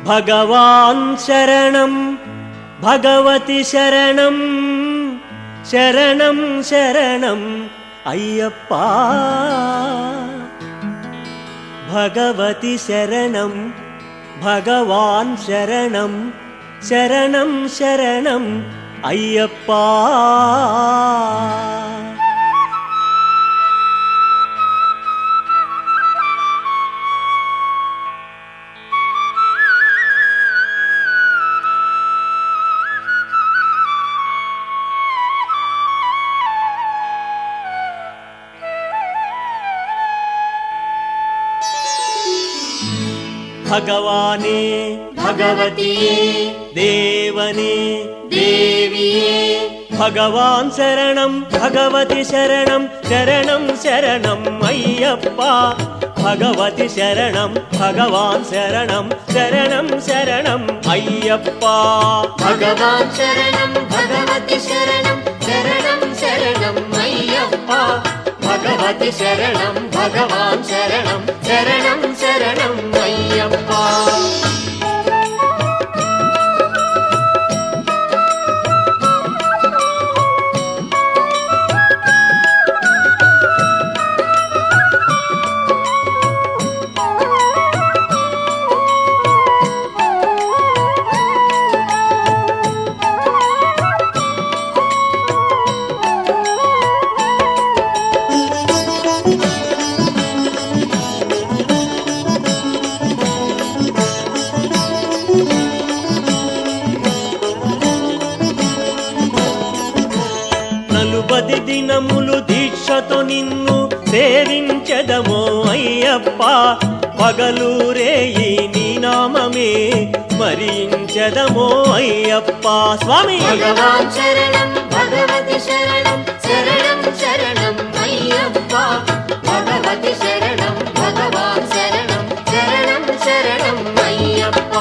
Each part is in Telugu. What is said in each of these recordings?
భగవాన్ శరణం భగవతి శరణం శరణం శరణం అయ్యప్ప భగవతి శరణం భగవాన్ శరణం శరణం శరణం అయ్యప్ప భగవానే భగవతియే దేవనే దేవియే భగవాన్ శరణం భగవతి శరణం శరణం శరణం అయ్యప్ప భగవతి శరణం భగవాన్ శరణం శరణం శరణం అయ్యప్ప భగవాన్ శరణం భగవతి శరణం శరణం శరణం అయ్యప్ప భగవతి శరణం భగవాన్ శరణం శరణం శరణం అయ్యప్ప నలుబది దినములు దీక్షతో నిన్ను సేవించెదమో అయ్యప్ప పగలూరేయి నీ నామమే స్మరించెదమో అయ్యప్ప స్వామి భగవాన్ శరణం భగవతి శరణం శరణం శరణం అయ్యప్ప భగవతి శరణం భగవాన్ శరణం శరణం శరణం అయ్యప్ప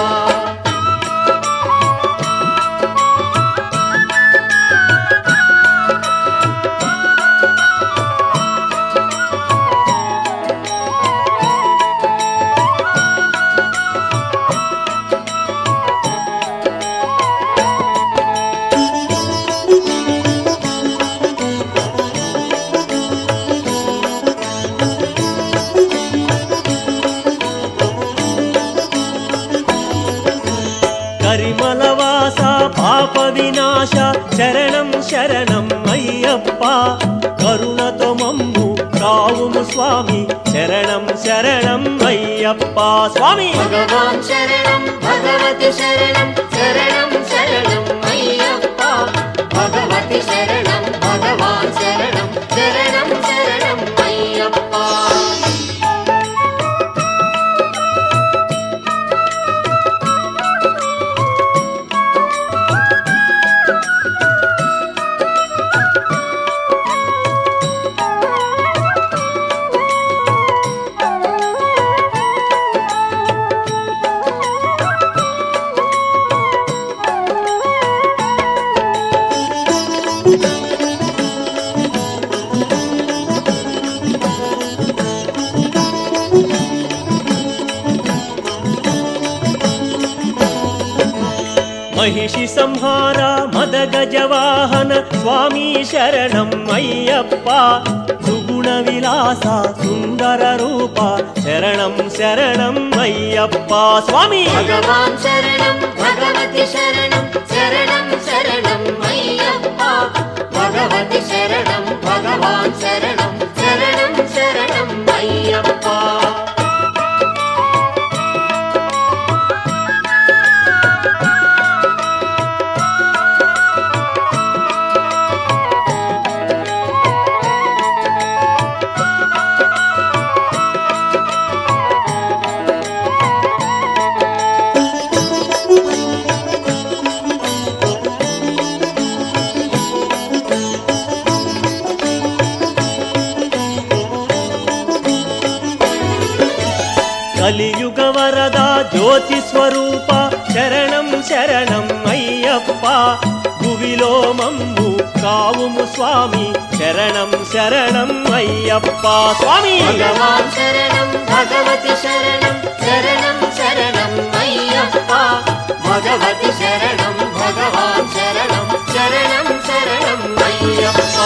కరిమలవాస పాప వినాశ శరణం శరణం అయ్యప్ప కరుణతో మమ్ము కావుము స్వామి శరణం శరణం అయ్యప్ప స్వామి భగవాన్ శరణం భగవతి శరణం శరణం శరణం అయ్యప్ప భగవతి శరణం భగవాన్ శరణం శరణం శరణం అయ్యప్ప మహిషి సంహార మద గజవాహన స్వామి శరణం అయ్యప్ప సుగుణ విలాస సుందర రూప శరణం శరణం అయ్యప్ప స్వామి భగవాన్ శరణం భగవతి శరణం శరణం శరణం అయ్యప్ప భగవతి శరణం భగవాన్ శరణం శరణం శరణం అయ్యప్ప కలియుగ వరద జ్యోతి స్వరూప శరణం శరణం అయ్యప్ప భువిలో మమ్ము కావుము స్వామి శరణం శరణం అయ్యప్ప స్వామి భగవాన్ శరణం భగవతి శరణం శరణం శరణం అయ్యప్ప భగవతి శరణం భగవాన్ శరణం శరణం శరణం అయ్యప్ప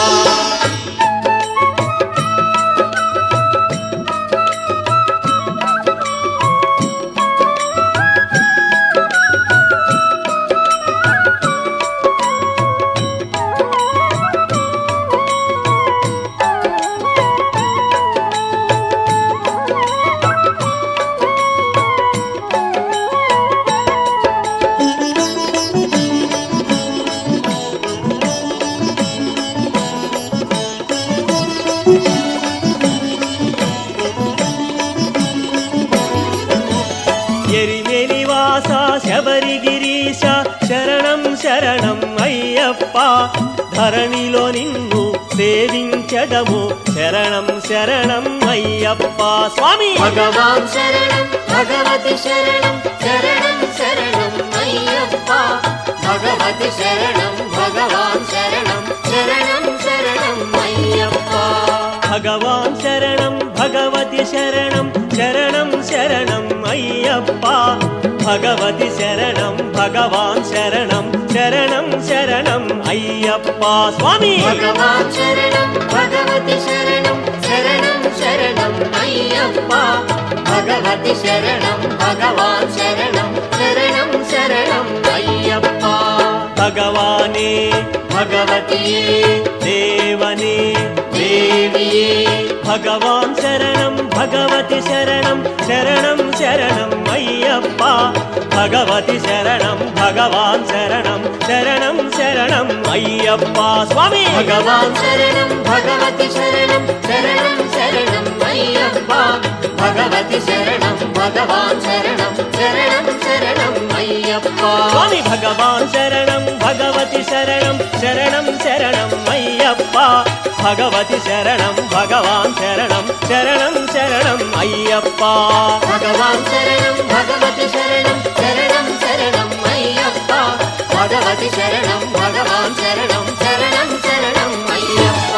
ఎరిమెలివాస శబరిగిరీశ శరణం శరణం అయ్యప్ప ధరణిలో నిన్ను సేవించదము శరణం శరణం అయ్యప్ప స్వామి భగవాన్ శరణం భగవతి శరణం శరణం శరణం అయ్యప్ప భగవతి శరణం భగవాన్ శరణం శరణం శరణం అయ్యప్ప భగవాన్ శరణం భగవతి శరణం శరణం శరణం అయ్యప్ప భగవతి శరణం భగవాన్ శరణం శరణం శరణం అయ్యప్ప స్వామి భగవాన్ శరణం భగవతి శరణం శరణం శరణం అయ్యప్ప భగవతి శరణం భగవాన్ శరణం శరణం శరణం అయ్యప్ప భగవానే భగవతియే దేవనే దేవియే భగవాన్ శరణం భగవతి శరణం శరణం శరణం అయ్యప్ప భగవతి శరణం భగవాన్ శరణం శరణం శరణం అయ్యప్ప స్వామి భగవాన్ శరణం భగవతి శరణం శరణం శరణం అయ్యప్ప భగవతి శరణం భగవాన్ శరణం శరణం శరణం అయ్యప్ప స్వామి భగవాన్ శరణం భగవతి శరణం శరణం శరణం అయ్యప్ప భగవతి శరణం భగవాన్ శరణం శరణం శరణం అయ్యప్ప భగవాన్ శరణం భగవతి శరణం శరణం శరణం అయ్యప్ప భగవతి శరణం భగవాన్ శరణం శరణం శరణం అయ్యప్ప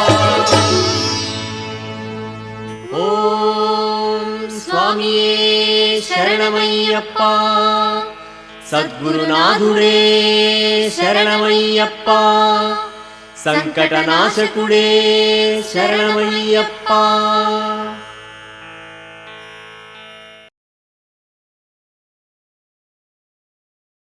ఓం స్వామియే శరణమయ్యప్ప సద్గురునాథుడే శరణమయ్యప్ప సంకటనాశకుడే శరణమయ్యప్ప